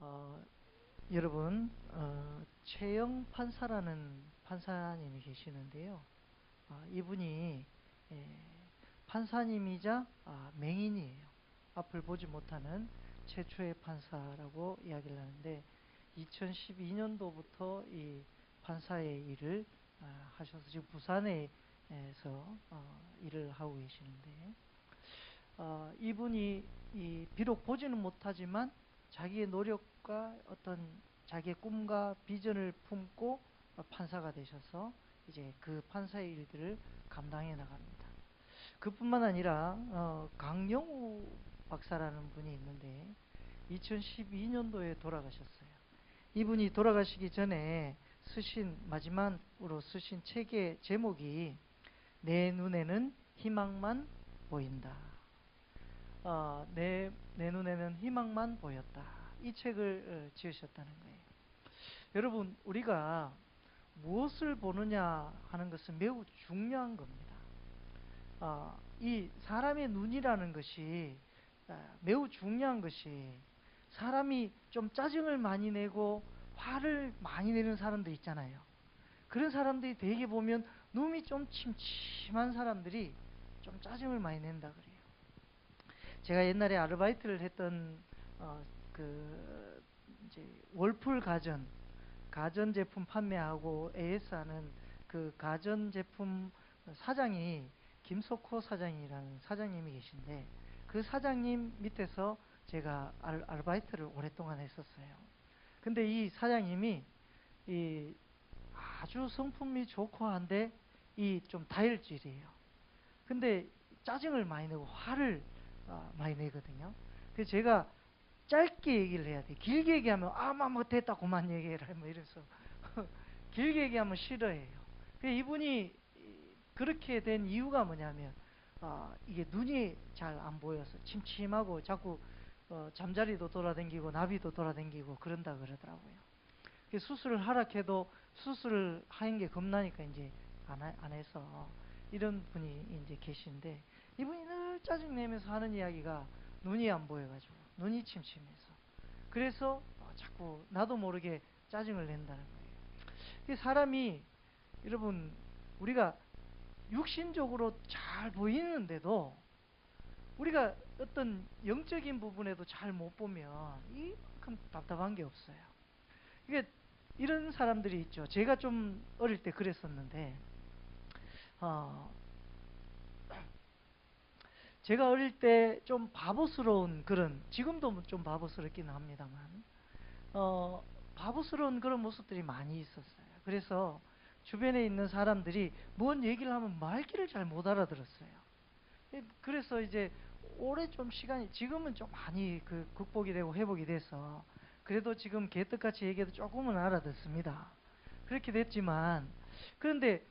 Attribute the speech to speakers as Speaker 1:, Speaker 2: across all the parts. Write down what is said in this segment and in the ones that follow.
Speaker 1: 어, 여러분, 최영 판사라는 판사님이 계시는데요. 이분이 예, 판사님이자 맹인이에요. 앞을 보지 못하는 최초의 판사라고 이야기를 하는데 2012년도부터 이 판사의 일을 하셔서 지금 부산에서 일을 하고 계시는데 이분이 비록 보지는 못하지만 자기의 노력과 어떤 자기의 꿈과 비전을 품고 판사가 되셔서 이제 그 판사의 일들을 감당해 나갑니다. 그뿐만 아니라 강영우 박사라는 분이 있는데 2012년도에 돌아가셨어요. 이분이 돌아가시기 전에 마지막으로 쓰신 책의 제목이 내 눈에는 희망만 보인다. 내 눈에는 희망만 보였다. 이 책을 지으셨다는 거예요. 여러분, 우리가 무엇을 보느냐 하는 것은 매우 중요한 겁니다. 이 사람의 눈이라는 것이 매우 중요한 것이, 사람이 좀 짜증을 많이 내고 화를 많이 내는 사람들 있잖아요. 그런 사람들이 되게 보면 눈이 좀 침침한 사람들이 좀 짜증을 많이 낸다 그래요. 제가 옛날에 아르바이트를 했던 그 이제 월풀 가전제품 판매하고 AS하는 그 가전제품 사장이 김석호 사장이라는 사장님이 계신데, 그 사장님 밑에서 제가 아르바이트를 오랫동안 했었어요. 근데 이 사장님이 이 아주 성품이 좋고 한데 이 좀 다혈질이에요. 근데 짜증을 많이 내고 화를 많이 내거든요. 그래서 제가 짧게 얘기를 해야 돼. 길게 얘기하면 뭐 됐다 그만 얘기해라 뭐 이래서 길게 얘기하면 싫어해요. 이분이 그렇게 된 이유가 뭐냐면 이게 눈이 잘 안 보여서 침침하고 자꾸 잠자리도 돌아다니고 나비도 돌아다니고 그런다 그러더라고요. 수술을 하락해도 수술을 하는 게 겁나니까 이제 안 해서 이런 분이 이제 계신데, 이분이 늘 짜증내면서 하는 이야기가 눈이 안 보여가지고 눈이 침침해서 그래서 자꾸 나도 모르게 짜증을 낸다는 거예요. 사람이, 여러분, 우리가 육신적으로 잘 보이는데도 우리가 어떤 영적인 부분에도 잘 못 보면 이만큼 답답한 게 없어요. 이게 이런 사람들이 있죠. 제가 좀 어릴 때 그랬었는데, 어, 제가 어릴 때 좀 바보스러운 그런, 지금도 좀 바보스럽기는 합니다만, 바보스러운 그런 모습들이 많이 있었어요. 그래서 주변에 있는 사람들이 뭔 얘기를 하면 말귀를 잘 못 알아들었어요. 그래서 이제 오래 좀 시간이, 지금은 좀 많이 극복이 되고 회복이 돼서 그래도 지금 개떡같이 얘기해도 조금은 알아듣습니다. 그렇게 됐지만, 그런데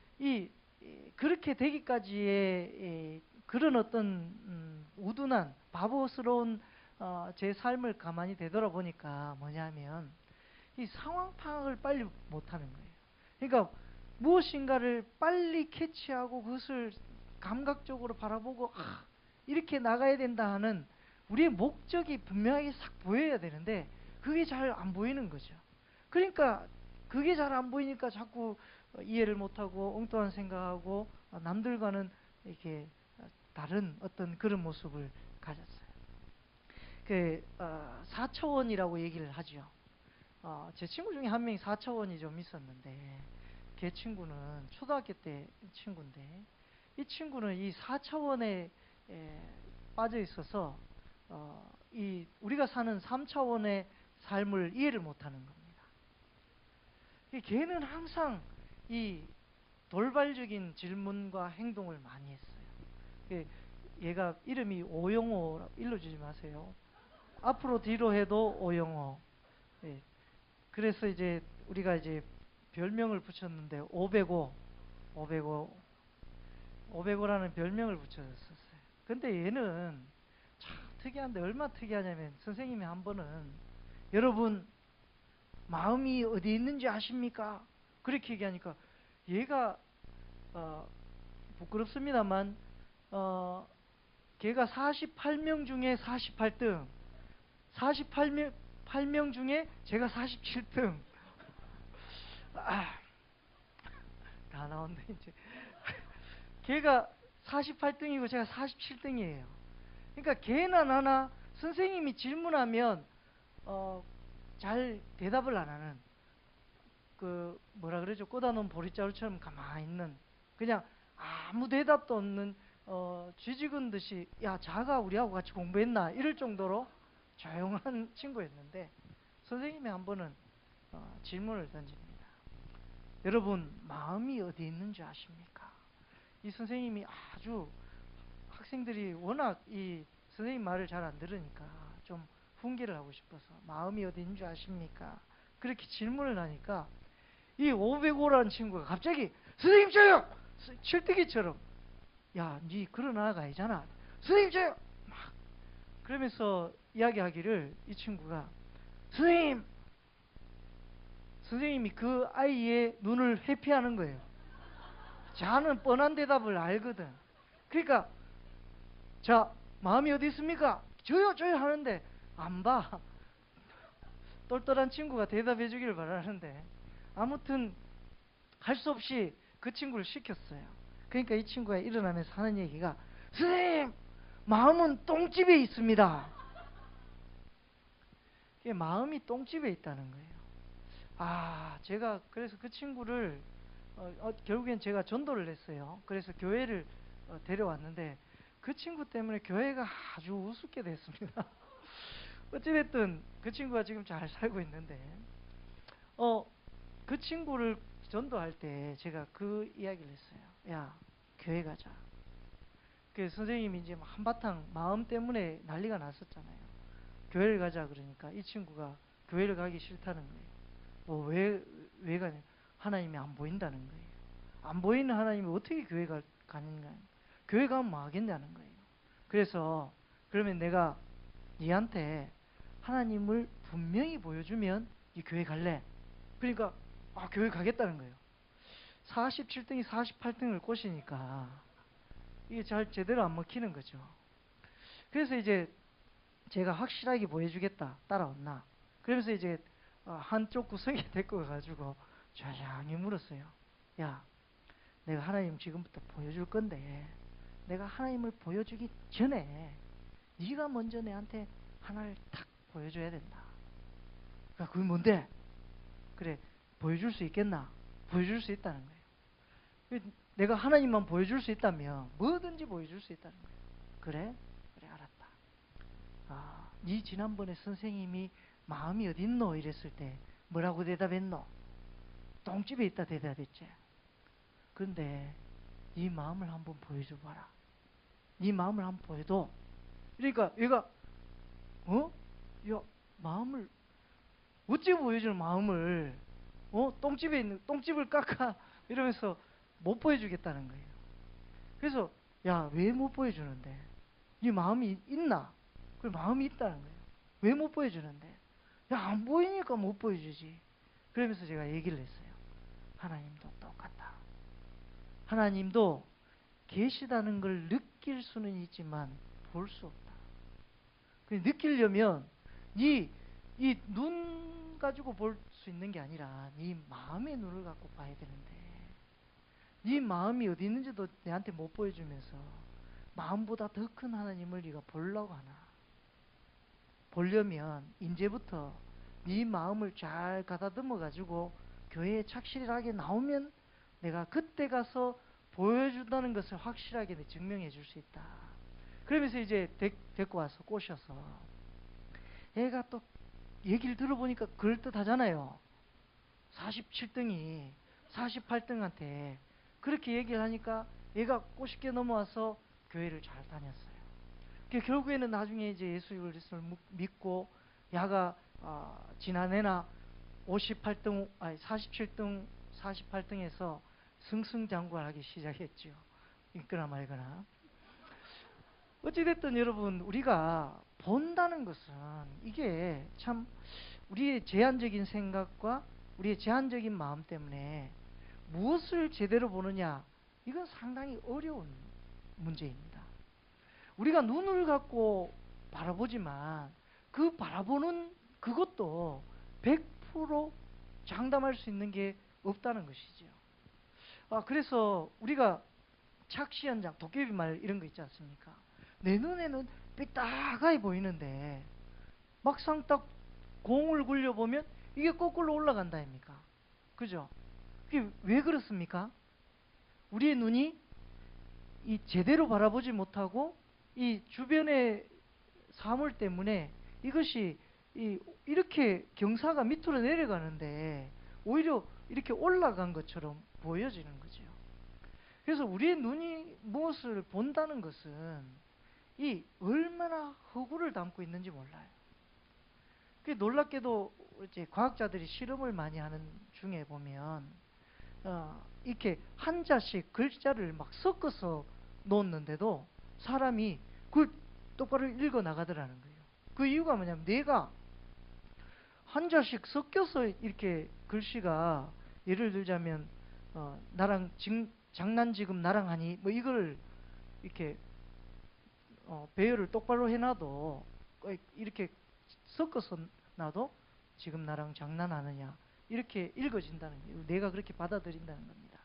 Speaker 1: 그렇게 되기까지의 그런 어떤 우둔한 바보스러운 제 삶을 가만히 되돌아보니까 뭐냐면, 이 상황 파악을 빨리 못하는 거예요. 그러니까 무엇인가를 빨리 캐치하고 그것을 감각적으로 바라보고 이렇게 나가야 된다 하는 우리의 목적이 분명하게 싹 보여야 되는데 그게 잘 안 보이는 거죠. 그러니까 그게 잘 안 보이니까 자꾸 이해를 못하고 엉뚱한 생각하고 남들과는 이렇게 다른 어떤 그런 모습을 가졌어요. 4차원이라고 얘기를 하죠. 제 친구 중에 한 명이 4차원이 좀 있었는데, 걔 친구는 초등학교 때 친구인데, 이 친구는 이 4차원에 빠져 있어서 우리가 사는 3차원의 삶을 이해를 못하는 겁니다. 걔는 항상 이 돌발적인 질문과 행동을 많이 했어요. 얘가 이름이 오영호, 일러주지 마세요. 앞으로 뒤로 해도 오영호. 예. 그래서 이제 우리가 이제 별명을 붙였는데 505, 505, 505라는 별명을 붙여줬었어요. 근데 얘는 참 특이한데, 얼마나 특이하냐면 선생님이 한 번은 여러분 마음이 어디 있는지 아십니까? 그렇게 얘기하니까 얘가 부끄럽습니다만 걔가 48명 중에 48등, 48명 48명 중에 제가 47등. 다 나온다 이제. 걔가 48등이고 제가 47등이에요. 그러니까 걔나 나나 선생님이 질문하면 잘 대답을 안 하는, 그 뭐라 그러죠? 꽂아놓은 보리자루처럼 가만히 있는, 그냥 아무 대답도 없는 쥐죽은 듯이 야 자가 우리하고 같이 공부했나 이럴 정도로 조용한 친구였는데, 선생님이 한 번은 질문을 던집니다. 여러분 마음이 어디 있는 줄 아십니까? 이 선생님이 아주, 학생들이 워낙 이 선생님 말을 잘 안 들으니까 좀 훈계를 하고 싶어서 마음이 어디 있는 줄 아십니까? 그렇게 질문을 하니까 이 505라는 친구가 갑자기 선생님 저요! 칠뜨기처럼 야, 니 그런 아가 아니잖아. 선생님 저요! 막 그러면서 이야기하기를, 이 친구가 선생님이 그 아이의 눈을 회피하는 거예요. 자는 뻔한 대답을 알거든. 그러니까 자, 마음이 어디 있습니까? 저요 하는데 안 봐. 똘똘한 친구가 대답해 주기를 바라는데, 아무튼 할 수 없이 그 친구를 시켰어요. 그러니까 이 친구가 일어나면서 하는 얘기가, 선생님 마음은 똥집에 있습니다. 마음이 똥집에 있다는 거예요. 제가 그래서 그 친구를 결국엔 제가 전도를 했어요. 그래서 교회를 데려왔는데 그 친구 때문에 교회가 아주 우습게 됐습니다. 어찌됐든 그 친구가 지금 잘 살고 있는데, 그 친구를 전도할 때 제가 그 이야기를 했어요. 야, 교회 가자. 그 선생님이 이제 한바탕 마음 때문에 난리가 났었잖아요. 교회를 가자 그러니까 이 친구가 교회를 가기 싫다는 거예요. 왜 가냐? 하나님이 안 보인다는 거예요. 안 보이는 하나님이 어떻게 교회 가는가? 교회 가면 뭐 하겠냐는 거예요. 그래서 그러면 내가 니한테 하나님을 분명히 보여주면 이 교회 갈래? 그러니까 교회 가겠다는 거예요. 47등이 48등을 꼬시니까 이게 잘 제대로 안 먹히는 거죠. 그래서 이제 제가 확실하게 보여주겠다, 따라왔나? 그러면서 이제 한쪽 구석에 데리고 가가지고 조용히 물었어요. 야, 내가 하나님 지금부터 보여줄 건데 내가 하나님을 보여주기 전에 네가 먼저 내한테 하나를 탁 보여줘야 된다. 그러니까 그게 뭔데? 그래, 보여줄 수 있겠나? 보여줄 수 있다는 거예요. 내가 하나님만 보여줄 수 있다면 뭐든지 보여줄 수 있다는 거예요. 그래? 그래, 알았다. 네 지난번에 선생님이 마음이 어딨노? 이랬을 때 뭐라고 대답했노? 똥집에 있다 대답했지. 그런데 네 마음을 한번 보여줘 봐라. 네 마음을 한번 보여도. 그러니까 얘가 야, 마음을 어찌 보여주는 마음을 똥집에 있는 똥집을 깎아 이러면서 못 보여주겠다는 거예요. 그래서 야, 왜 못 보여주는데? 네 마음이 있나? 그 마음이 있다는 거예요. 왜 못 보여주는데? 야, 안 보이니까 못 보여주지. 그러면서 제가 얘기를 했어요. 하나님도 똑같다. 하나님도 계시다는 걸 느낄 수는 있지만 볼 수 없다. 느끼려면 이 눈 가지고 볼 수 있는 게 아니라 네 마음의 눈을 갖고 봐야 되는데, 네 마음이 어디 있는지도 내한테 못 보여주면서 마음보다 더 큰 하나님을 네가 보려고 하나? 보려면 이제부터 네 마음을 잘 가다듬어 가지고 교회에 착실하게 나오면 내가 그때 가서 보여준다는 것을 확실하게 증명해 줄 수 있다. 그러면서 이제 데리고 와서 꼬셔서, 애가 또 얘기를 들어보니까 그럴듯하잖아요. 47등이 48등한테 그렇게 얘기를 하니까 얘가 꼬쉽게 넘어와서 교회를 잘 다녔어요. 결국에는 나중에 이제 예수 그리스도를 믿고 야가 지난해나 58등, 아니 47등, 48등에서 승승장구하기 시작했죠. 있거나 말거나. 어찌됐든 여러분, 우리가 본다는 것은 이게 참 우리의 제한적인 생각과 우리의 제한적인 마음 때문에 무엇을 제대로 보느냐, 이건 상당히 어려운 문제입니다. 우리가 눈을 갖고 바라보지만 그 바라보는 그것도 100% 장담할 수 있는 게 없다는 것이죠. 그래서 우리가 착시 현장, 도깨비 말 이런 거 있지 않습니까? 내 눈에는 삐딱하게 보이는데 막상 딱 공을 굴려보면 이게 거꾸로 올라간다 아닙니까? 그죠? 그게 왜 그렇습니까? 우리의 눈이 이 제대로 바라보지 못하고 이 주변의 사물 때문에 이것이 이렇게 경사가 밑으로 내려가는데 오히려 이렇게 올라간 것처럼 보여지는 거죠. 그래서 우리의 눈이 무엇을 본다는 것은 이 얼마나 허구를 담고 있는지 몰라요. 그 놀랍게도 이제 과학자들이 실험을 많이 하는 중에 보면 이렇게 한자씩 글자를 막 섞어서 놓는데도 사람이 그걸 똑바로 읽어 나가더라는 거예요. 그 이유가 뭐냐면 내가 한자씩 섞여서 이렇게 글씨가 예를 들자면 나랑 장난 지금 나랑 하니 뭐 이걸 이렇게 배열을 똑바로 해놔도 이렇게 섞어서 놔도 지금 나랑 장난하느냐 이렇게 읽어진다는 거예요. 내가 그렇게 받아들인다는 겁니다.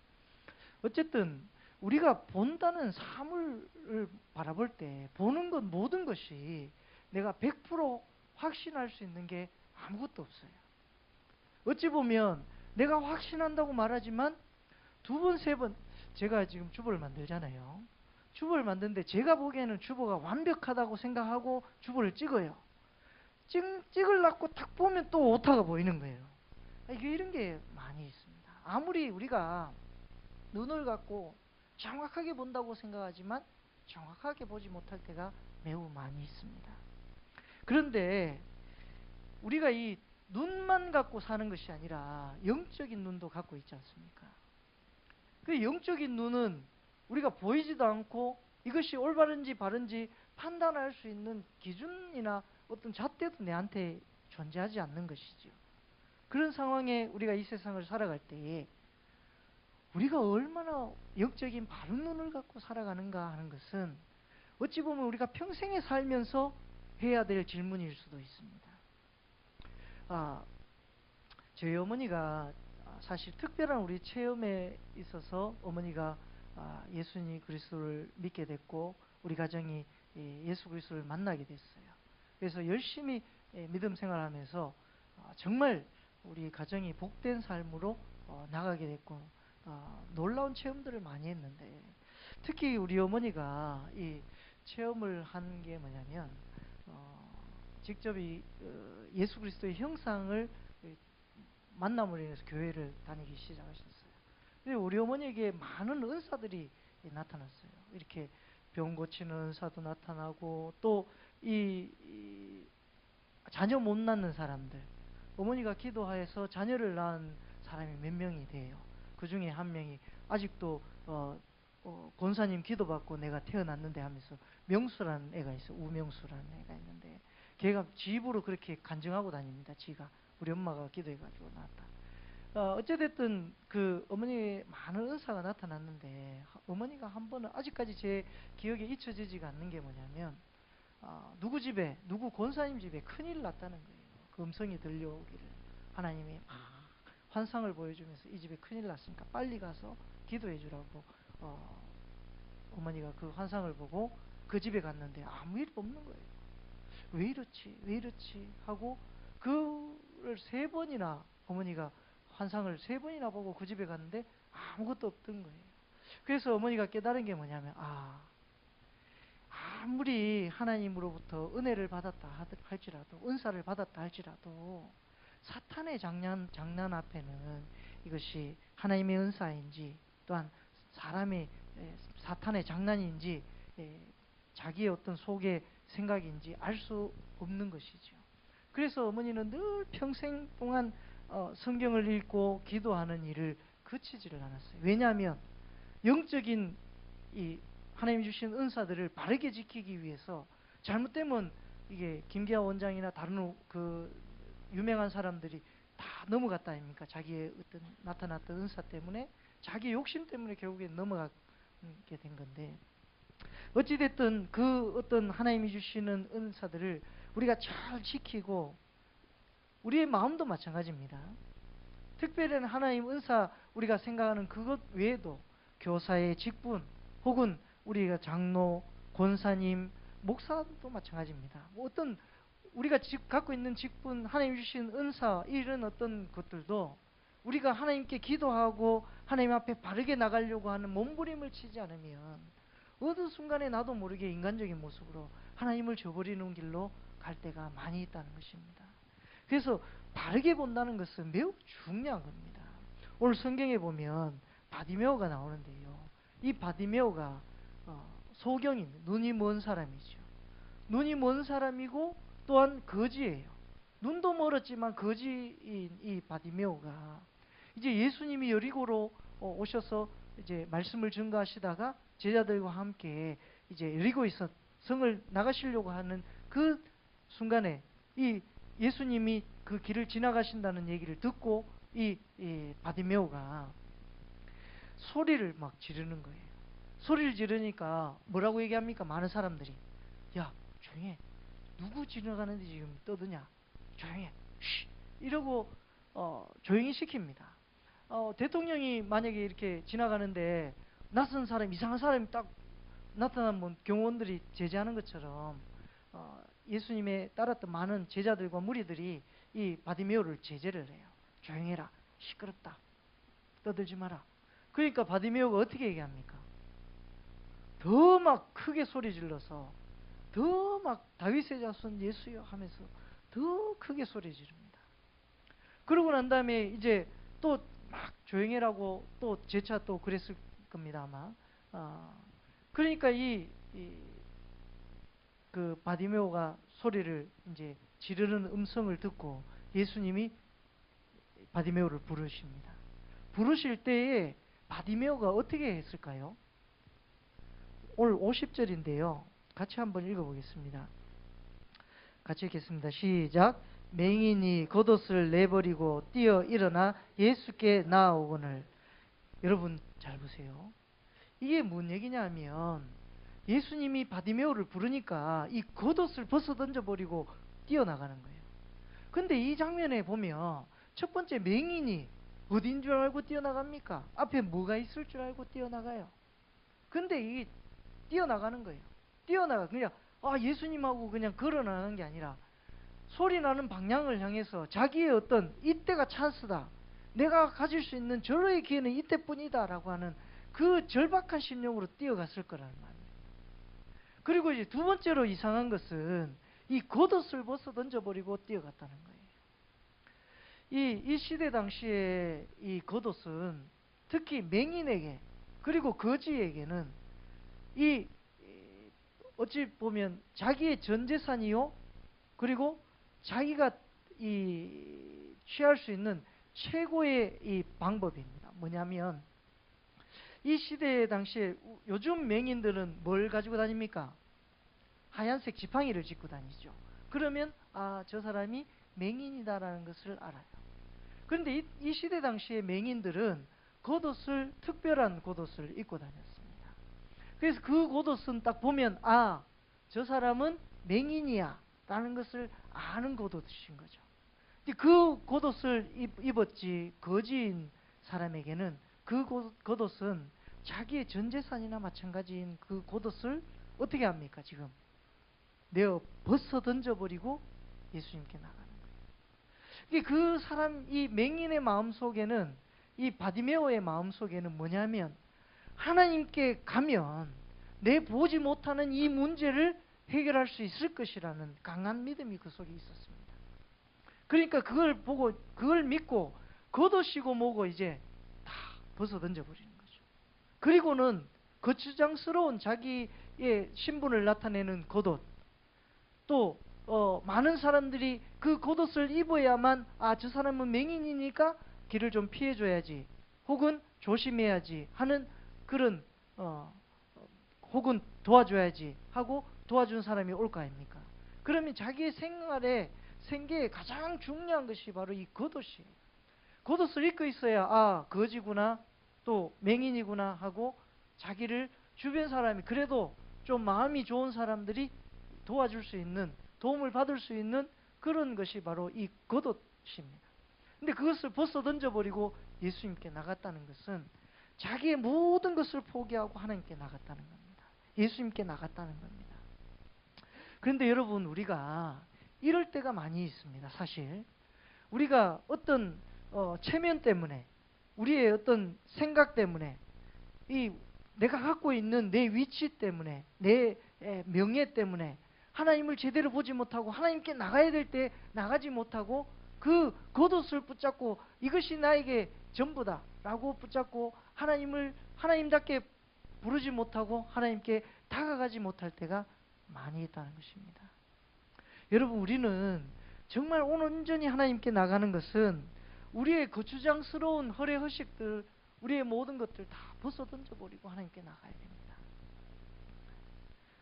Speaker 1: 어쨌든 우리가 본다는 사물을 바라볼 때 보는 것 모든 것이 내가 100% 확신할 수 있는 게 아무것도 없어요. 어찌 보면 내가 확신한다고 말하지만 두 번, 세 번, 제가 지금 주보를 만들잖아요. 주보를 만드는데 제가 보기에는 주보가 완벽하다고 생각하고 주보를 찍어요. 찍으려고 딱 보면 또 오타가 보이는 거예요. 이게 이런 게 많이 있습니다. 아무리 우리가 눈을 갖고 정확하게 본다고 생각하지만 정확하게 보지 못할 때가 매우 많이 있습니다. 그런데 우리가 이 눈만 갖고 사는 것이 아니라 영적인 눈도 갖고 있지 않습니까? 그 영적인 눈은 우리가 보이지도 않고 이것이 올바른지 바른지 판단할 수 있는 기준이나 어떤 잣대도 내한테 존재하지 않는 것이죠. 그런 상황에 우리가 이 세상을 살아갈 때에 우리가 얼마나 영적인 바른 눈을 갖고 살아가는가 하는 것은 어찌 보면 우리가 평생에 살면서 해야 될 질문일 수도 있습니다. 저희 어머니가 사실 특별한 우리 체험에 있어서 어머니가 예수님 그리스도를 믿게 됐고 우리 가정이 예수 그리스도를 만나게 됐어요. 그래서 열심히 믿음 생활하면서 정말 우리 가정이 복된 삶으로 나가게 됐고 놀라운 체험들을 많이 했는데 특히 우리 어머니가 이 체험을 한 게 뭐냐면 직접 예수 그리스도의 형상을 만남으로 인해서 교회를 다니기 시작하셨어요. 근데 우리 어머니에게 많은 은사들이 나타났어요. 이렇게 병 고치는 은사도 나타나고 또 자녀 못 낳는 사람들 어머니가 기도하여서 자녀를 낳은 사람이 몇 명이 돼요. 그 중에 한 명이 아직도 권사님 기도받고 내가 태어났는데 하면서 명수라는 애가 있어. 우명수라는 애가 있는데 걔가 집으로 그렇게 간증하고 다닙니다. 지가 우리 엄마가 기도해가지고 낳았다. 어찌됐든 그 어머니의 많은 은사가 나타났는데 어머니가 한 번은 아직까지 제 기억에 잊혀지지가 않는 게 뭐냐면 누구 권사님 집에 큰일 났다는 거예요. 그 음성이 들려오기를 하나님이 막 환상을 보여주면서 이 집에 큰일 났으니까 빨리 가서 기도해 주라고 어머니가 그 환상을 보고 그 집에 갔는데 아무 일 없는 거예요. 왜 이렇지 왜 이렇지 하고 그를 3번이나 어머니가 환상을 3번이나 보고 그 집에 갔는데 아무것도 없던 거예요. 그래서 어머니가 깨달은 게 뭐냐면 아무리 하나님으로부터 은혜를 받았다 할지라도 은사를 받았다 할지라도 사탄의 장난 앞에는 이것이 하나님의 은사인지 또한 사탄의 장난인지 자기의 어떤 속의 생각인지 알 수 없는 것이죠. 그래서 어머니는 늘 평생 동안 성경을 읽고 기도하는 일을 그치지를 않았어요. 왜냐하면 영적인 이 하나님 주신 은사들을 바르게 지키기 위해서 잘못되면 이게 김기하 원장이나 다른 그 유명한 사람들이 다 넘어갔다 아닙니까? 자기의 어떤 나타났던 은사 때문에 자기 욕심 때문에 결국에 넘어가게 된 건데 어찌됐든 그 어떤 하나님이 주시는 은사들을 우리가 잘 지키고 우리의 마음도 마찬가지입니다. 특별한 하나님 은사 우리가 생각하는 그것 외에도 교사의 직분 혹은 우리가 장로, 권사님, 목사도 마찬가지입니다. 어떤 우리가 갖고 있는 직분, 하나님 주신 은사 이런 어떤 것들도 우리가 하나님께 기도하고 하나님 앞에 바르게 나가려고 하는 몸부림을 치지 않으면 어느 순간에 나도 모르게 인간적인 모습으로 하나님을 저버리는 길로 갈 때가 많이 있다는 것입니다. 그래서 바르게 본다는 것은 매우 중요한 겁니다. 오늘 성경에 보면 바디메오가 나오는데요. 이 바디메오가 소경입니다. 눈이 먼 사람이죠. 눈이 먼 사람이고 또한 거지예요. 눈도 멀었지만 거지인 이 바디메오가 이제 예수님이 여리고로 오셔서 이제 말씀을 전가하시다가 제자들과 함께 이제 여리고에서 성을 나가시려고 하는 그 순간에 이 예수님이 그 길을 지나가신다는 얘기를 듣고 이 바디메오가 소리를 막 지르는 거예요. 소리를 지르니까 뭐라고 얘기합니까? 많은 사람들이 야 조용히 해. 누구 지나가는데 지금 떠드냐? 조용히 해. 쉬. 이러고 조용히 시킵니다. 대통령이 만약에 이렇게 지나가는데 낯선 사람, 이상한 사람이 딱 나타나면 경호원들이 제지하는 것처럼 예수님의 따랐던 많은 제자들과 무리들이 이 바디메오를 제재를 해요. 조용해라. 시끄럽다. 떠들지 마라. 그러니까 바디메오가 어떻게 얘기합니까? 더 막 크게 소리 질러서 더 막 다윗의 자손 예수여 하면서 더 크게 소리 지릅니다. 그러고 난 다음에 이제 또 막 조용해라고 또 재차 또 그랬을 겁니다 아마. 그러니까 그 바디메오가 소리를 이제 지르는 음성을 듣고 예수님이 바디메오를 부르십니다. 부르실 때에 바디메오가 어떻게 했을까요? 오늘 50절인데요. 같이 한번 읽어보겠습니다. 같이 읽겠습니다. 시작. 맹인이 겉옷을 내버리고 뛰어 일어나 예수께 나아오거늘. 여러분 잘 보세요. 이게 뭔 얘기냐면 예수님이 바디메오를 부르니까 이 겉옷을 벗어 던져버리고 뛰어나가는 거예요. 근데 이 장면에 보면 첫 번째 맹인이 어딘 줄 알고 뛰어나갑니까? 앞에 뭐가 있을 줄 알고 뛰어나가요. 근데 이 뛰어나가는 거예요. 그냥 예수님하고 그냥 걸어나가는 게 아니라 소리 나는 방향을 향해서 자기의 어떤 이때가 찬스다. 내가 가질 수 있는 절호의 기회는 이때뿐이다 라고 하는 그 절박한 심령으로 뛰어갔을 거라는 말이에요. 그리고 이제 두 번째로 이상한 것은 이 겉옷을 벗어 던져버리고 뛰어갔다는 거예요. 이 시대 당시에 이 겉옷은 특히 맹인에게 그리고 거지에게는 어찌 보면 자기의 전 재산이요 그리고 자기가 취할 수 있는 최고의 이 방법입니다. 뭐냐면 이 시대 당시에 요즘 맹인들은 뭘 가지고 다닙니까? 하얀색 지팡이를 짚고 다니죠. 그러면 저 사람이 맹인이다라는 것을 알아요. 그런데 이 시대 당시의 맹인들은 특별한 겉옷을 입고 다녔습니다. 그래서 그 겉옷은 딱 보면 저 사람은 맹인이야 라는 것을 아는 겉옷인 거죠. 그 겉옷을 입었지 거지인 사람에게는 그 겉옷은 자기의 전 재산이나 마찬가지인 그 겉옷을 어떻게 합니까? 지금 내어 벗어 던져버리고 예수님께 나가는 거예요. 그 사람 이 맹인의 마음속에는 이 바디메오의 마음속에는 뭐냐면 하나님께 가면 내 보지 못하는 이 문제를 해결할 수 있을 것이라는 강한 믿음이 그 속에 있었습니다. 그러니까 그걸 믿고 겉옷이고 뭐고 이제 다 벗어 던져버리는 거죠. 그리고는 거추장스러운 자기의 신분을 나타내는 겉옷, 또 많은 사람들이 그 겉옷을 입어야만 저 사람은 맹인이니까 길을 좀 피해줘야지 혹은 조심해야지 하는 그런 혹은 도와줘야지 하고 도와준 사람이 올 거 아닙니까? 그러면 자기의 생계에 가장 중요한 것이 바로 이 겉옷이에요. 겉옷을 입고 있어야 거지구나 또 맹인이구나 하고 자기를 주변 사람이 그래도 좀 마음이 좋은 사람들이 도와줄 수 있는 도움을 받을 수 있는 그런 것이 바로 이 겉옷입니다. 근데 그것을 벗어 던져버리고 예수님께 나갔다는 것은 자기의 모든 것을 포기하고 하나님께 나갔다는 겁니다. 예수님께 나갔다는 겁니다. 그런데 여러분, 우리가 이럴 때가 많이 있습니다. 사실 우리가 어떤 체면 때문에, 우리의 어떤 생각 때문에, 이 내가 갖고 있는 내 위치 때문에, 내 명예 때문에 하나님을 제대로 보지 못하고 하나님께 나가야 될 때 나가지 못하고 그 겉옷을 붙잡고 이것이 나에게 전부다 라고 붙잡고 하나님을 하나님답게 부르지 못하고 하나님께 다가가지 못할 때가 많이 있다는 것입니다. 여러분, 우리는 정말 온전히 하나님께 나가는 것은 우리의 거추장스러운 허례허식들, 우리의 모든 것들 다 벗어 던져버리고 하나님께 나가야 됩니다.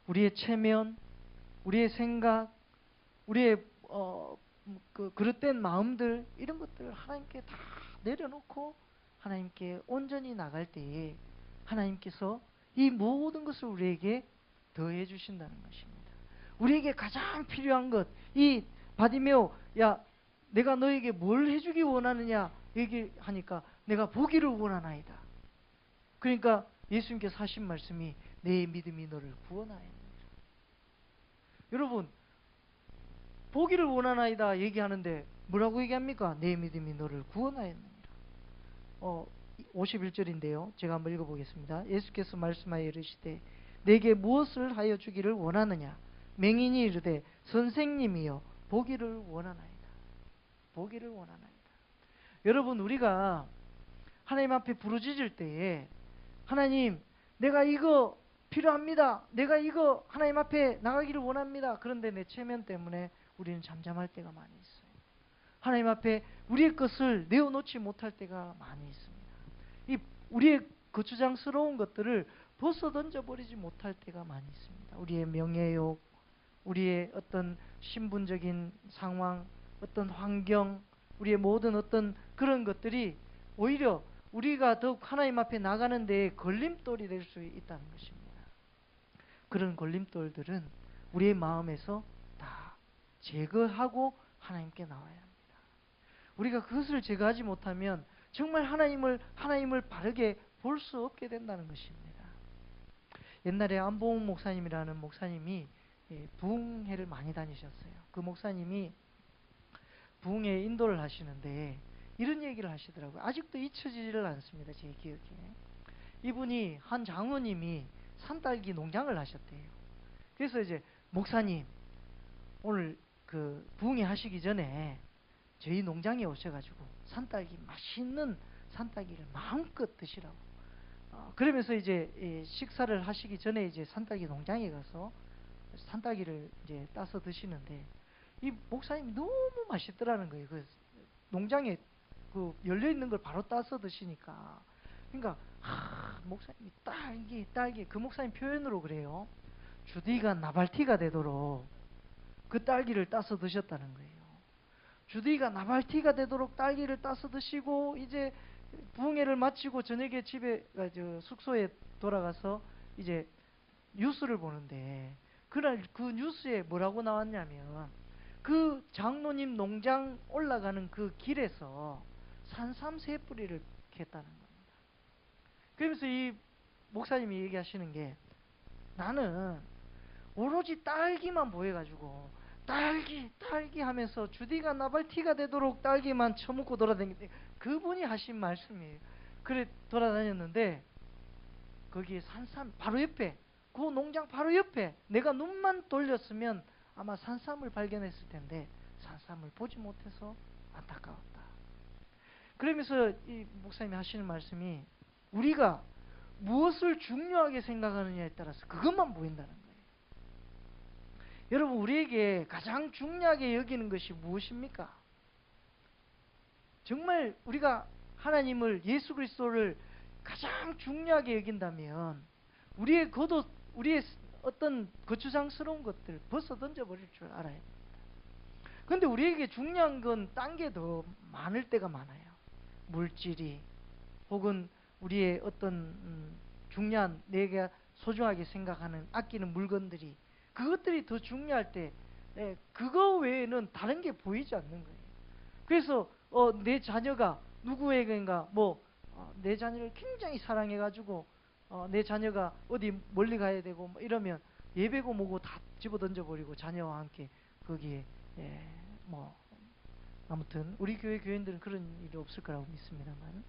Speaker 1: 우리의 체면, 우리의 생각, 우리의 그릇된 마음들, 이런 것들을 하나님께 다 내려놓고 하나님께 온전히 나갈 때에 하나님께서 이 모든 것을 우리에게 더해 주신다는 것입니다. 우리에게 가장 필요한 것, 이 바디메오, 야, 내가 너에게 뭘 해주기 원하느냐 얘기하니까 내가 보기를 원하나이다. 그러니까 예수님께서 하신 말씀이 내 믿음이 너를 구원하였느니라. 여러분, 보기를 원하나이다 얘기하는데 뭐라고 얘기합니까? 내 믿음이 너를 구원하였느니라. 51절인데요. 제가 한번 읽어보겠습니다. 예수께서 말씀하여 이르시되 내게 무엇을 하여 주기를 원하느냐? 맹인이 이르되 선생님이여 보기를 원하나이다. 보기를 원하나이다. 여러분, 우리가 하나님 앞에 부르짖을 때에 하나님, 내가 이거 필요합니다. 내가 이거 하나님 앞에 나가기를 원합니다. 그런데 내 체면 때문에 우리는 잠잠할 때가 많이 있어요. 하나님 앞에 우리의 것을 내어놓지 못할 때가 많이 있습니다. 이 우리의 거추장스러운 것들을 벗어 던져버리지 못할 때가 많이 있습니다. 우리의 명예욕, 우리의 어떤 신분적인 상황, 어떤 환경, 우리의 모든 어떤 그런 것들이 오히려 우리가 더욱 하나님 앞에 나가는 데에 걸림돌이 될 수 있다는 것입니다. 그런 걸림돌들은 우리의 마음에서 다 제거하고 하나님께 나와야 합니다. 우리가 그것을 제거하지 못하면 정말 하나님을 바르게 볼 수 없게 된다는 것입니다. 옛날에 안봉 목사님이라는 목사님이 부흥회를 많이 다니셨어요. 그 목사님이 부흥회 인도를 하시는데 이런 얘기를 하시더라고요. 아직도 잊혀지지를 않습니다. 제 기억에. 이분이 한 장로님이 산딸기 농장을 하셨대요. 그래서 이제 목사님, 오늘 그 부흥회 하시기 전에 저희 농장에 오셔가지고 산딸기, 맛있는 산딸기를 마음껏 드시라고. 그러면서 이제 식사를 하시기 전에 이제 산딸기 농장에 가서 산딸기를 이제 따서 드시는데 이 목사님이 너무 맛있더라는 거예요. 그 농장에 그 열려 있는 걸 바로 따서 드시니까. 그러니까 목사님이 딸기 그 목사님 표현으로 그래요. 주디가 나발티가 되도록 그 딸기를 따서 드셨다는 거예요. 주디가 나발티가 되도록 딸기를 따서 드시고 이제 부흥회를 마치고 저녁에 집에 숙소에 돌아가서 이제 뉴스를 보는데 그날 그 뉴스에 뭐라고 나왔냐면 그 장로님 농장 올라가는 그 길에서 산삼 세 뿌리를 캤다는 겁니다. 그러면서 이 목사님이 얘기하시는 게 나는 오로지 딸기만 보여가지고 딸기 하면서 주디가 나발티가 되도록 딸기만 처먹고 돌아다니는데 그분이 하신 말씀이에요. 그래 돌아다녔는데 거기에 산삼 바로 옆에 그 농장 바로 옆에 내가 눈만 돌렸으면 아마 산삼을 발견했을 텐데 산삼을 보지 못해서 안타까웠다. 그러면서 이 목사님이 하시는 말씀이 우리가 무엇을 중요하게 생각하느냐에 따라서 그것만 보인다는 거예요. 여러분, 우리에게 가장 중요하게 여기는 것이 무엇입니까? 정말 우리가 하나님을, 예수 그리스도를 가장 중요하게 여긴다면 우리의 겉옷, 우리의 어떤 거추장스러운 것들 벗어 던져버릴 줄 알아야 됩니다. 그런데 우리에게 중요한 건 딴 게 더 많을 때가 많아요. 물질이 혹은 우리의 어떤 중요한 내가 소중하게 생각하는 아끼는 물건들이 그것들이 더 중요할 때 그거 외에는 다른 게 보이지 않는 거예요. 그래서 내 자녀가 누구에게인가 내 자녀를 굉장히 사랑해가지고 내 자녀가 어디 멀리 가야 되고 뭐 이러면 예배고 뭐고 다 집어 던져버리고 자녀와 함께 거기에 뭐 아무튼 우리 교회 교인들은 그런 일이 없을 거라고 믿습니다만,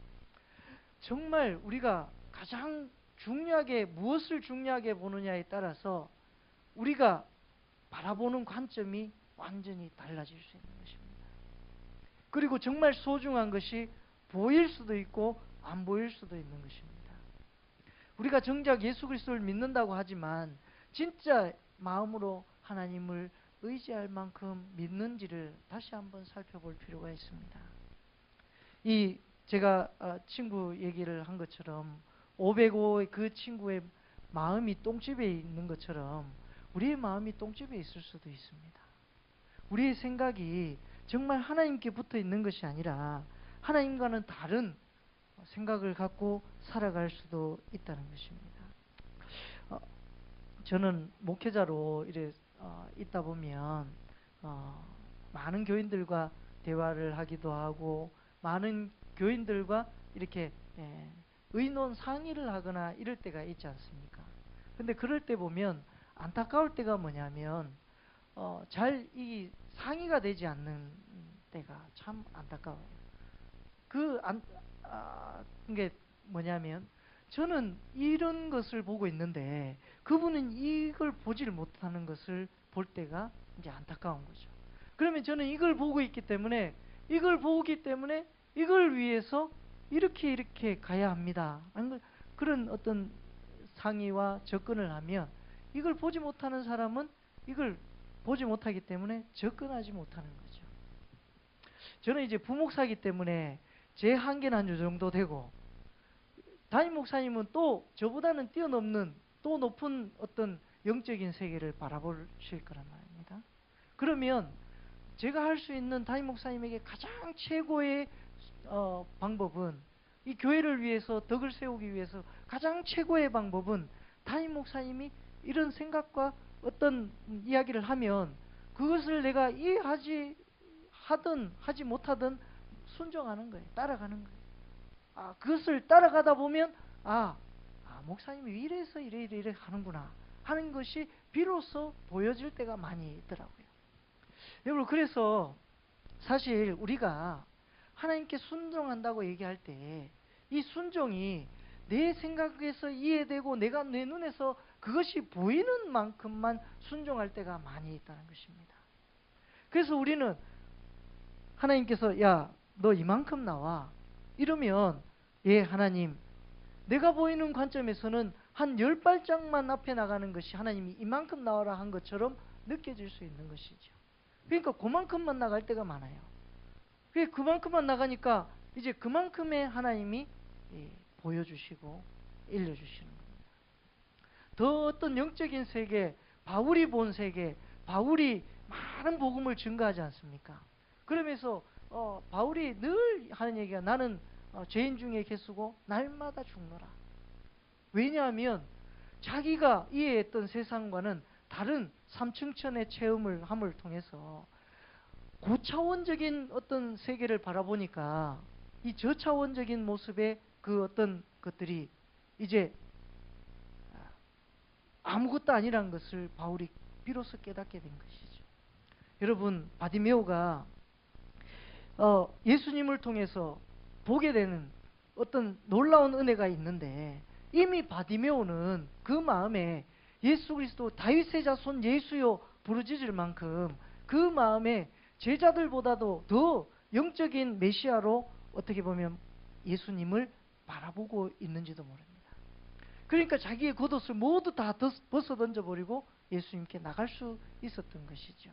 Speaker 1: 정말 우리가 가장 중요하게 무엇을 중요하게 보느냐에 따라서 우리가 바라보는 관점이 완전히 달라질 수 있는 것입니다. 그리고 정말 소중한 것이 보일 수도 있고 안 보일 수도 있는 것입니다. 우리가 정작 예수 그리스도를 믿는다고 하지만 진짜 마음으로 하나님을 의지할 만큼 믿는지를 다시 한번 살펴볼 필요가 있습니다. 제가 친구 얘기를 한 것처럼 505의 그 친구의 마음이 똥집에 있는 것처럼 우리의 마음이 똥집에 있을 수도 있습니다. 우리의 생각이 정말 하나님께 붙어 있는 것이 아니라 하나님과는 다른 생각을 갖고 살아갈 수도 있다는 것입니다. 저는 목회자로 있다 보면 많은 교인들과 대화를 하기도 하고 많은 교인들과 이렇게 의논 상의를 하거나 이럴 때가 있지 않습니까? 근데 그럴 때 보면 안타까울 때가 뭐냐면 잘 이 상의가 되지 않는 때가 참 안타까워요. 그게 뭐냐면 저는 이런 것을 보고 있는데 그분은 이걸 보지를 못하는 것을 볼 때가 이제 안타까운 거죠. 그러면 저는 이걸 보고 있기 때문에 이걸 위해서 이렇게 가야 합니다. 그런 어떤 상의와 접근을 하면 이걸 보지 못하는 사람은 이걸 보지 못하기 때문에 접근하지 못하는 거죠. 저는 이제 부목사이기 때문에 제 한계는 한 요 정도 되고 담임 목사님은 또 저보다는 뛰어넘는 또 높은 어떤 영적인 세계를 바라보실 거란 말입니다. 그러면 제가 할 수 있는 담임 목사님에게 가장 최고의 방법은 이 교회를 위해서 덕을 세우기 위해서 가장 최고의 방법은 담임 목사님이 이런 생각과 어떤 이야기를 하면 그것을 내가 하든 하지 못하든 순종하는 거예요. 따라가는 거예요. 그것을 따라가다 보면 목사님이 이래서 이래 하는구나 하는 것이 비로소 보여질 때가 많이 있더라고요. 여러분, 그래서 사실 우리가 하나님께 순종한다고 얘기할 때 이 순종이 내 생각에서 이해되고 내가 내 눈에서 그것이 보이는 만큼만 순종할 때가 많이 있다는 것입니다. 그래서 우리는 하나님께서 야, 너 이만큼 나와 이러면 예 하나님, 내가 보이는 관점에서는 한 10발짝만 앞에 나가는 것이 하나님이 이만큼 나와라 한 것처럼 느껴질 수 있는 것이죠. 그러니까 그만큼만 나갈 때가 많아요. 그만큼만 나가니까 이제 그만큼의 하나님이 보여주시고 일러주시는 겁니다. 더 어떤 영적인 세계, 바울이 본 세계, 바울이 많은 복음을 증거하지 않습니까? 그러면서 바울이 늘 하는 얘기가 나는 죄인 중에 개수고 날마다 죽노라. 왜냐하면 자기가 이해했던 세상과는 다른 삼층천의 체험을 함을 통해서 고차원적인 어떤 세계를 바라보니까 이 저차원적인 모습의 그 어떤 것들이 이제 아무것도 아니라는 것을 바울이 비로소 깨닫게 된 것이죠. 여러분, 바디메오가 예수님을 통해서 보게 되는 어떤 놀라운 은혜가 있는데 이미 바디메오는 그 마음에 예수 그리스도 다윗의 자손 예수여 부르짖을 만큼 그 마음에 제자들보다도 더 영적인 메시아로 어떻게 보면 예수님을 바라보고 있는지도 모릅니다. 그러니까 자기의 겉옷을 모두 다 벗어 던져버리고 예수님께 나갈 수 있었던 것이죠.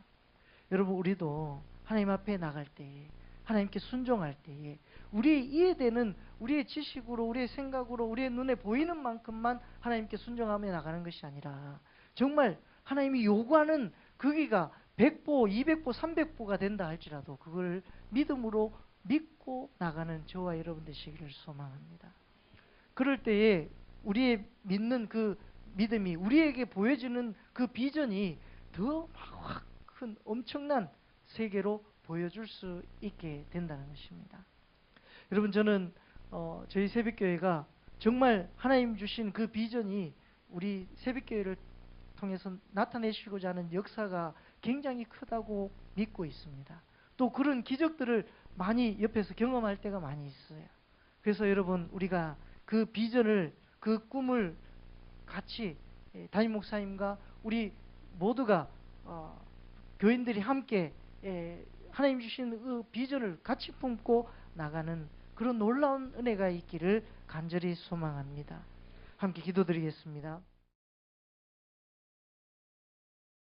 Speaker 1: 여러분, 우리도 하나님 앞에 나갈 때에 하나님께 순종할 때에 우리의 이해되는 우리의 지식으로 우리의 생각으로 우리의 눈에 보이는 만큼만 하나님께 순종하며 나가는 것이 아니라 정말 하나님이 요구하는 거기가 100보, 200보, 300보가 된다 할지라도 그걸 믿음으로 믿고 나가는 저와 여러분 되시기를 소망합니다. 그럴 때에 우리의 믿는 그 믿음이 우리에게 보여지는 그 비전이 더 확 큰 엄청난 세계로 보여줄 수 있게 된다는 것입니다. 여러분, 저는 저희 새벽교회가 정말 하나님 주신 그 비전이 우리 새벽교회를 통해서 나타내시고자 하는 역사가 굉장히 크다고 믿고 있습니다. 또 그런 기적들을 많이 옆에서 경험할 때가 많이 있어요. 그래서 여러분, 우리가 그 비전을, 그 꿈을 같이 담임 목사님과 우리 모두가 교인들이 함께 하나님 주신 그 비전을 같이 품고 나가는 그런 놀라운 은혜가 있기를 간절히 소망합니다. 함께 기도드리겠습니다.